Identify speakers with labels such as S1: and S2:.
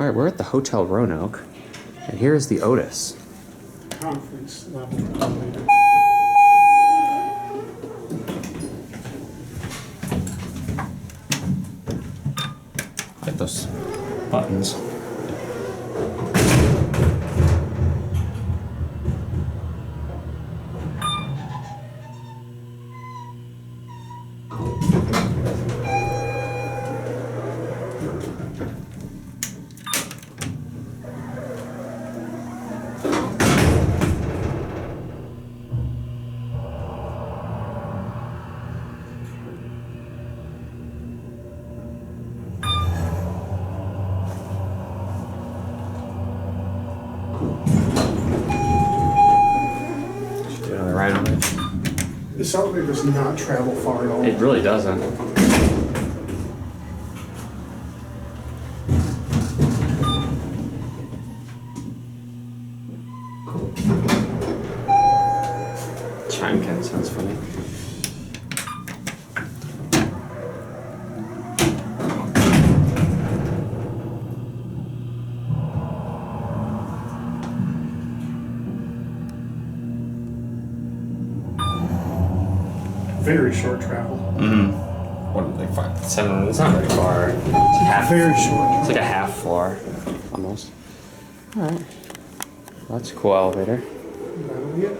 S1: All right, we're at the Hotel Roanoke, and here is the Otis.
S2: Conference level elevator.
S1: I like those buttons. Right on it.
S2: This elevator does not travel far at all.
S1: It really doesn't. Chime kind of sounds funny.
S2: Very short travel.
S1: What are they, 5, 7? It's not very far. It's half.
S2: Very short.
S1: It's like a half floor, almost. All right. Well, that's a cool elevator.
S2: That'll be it.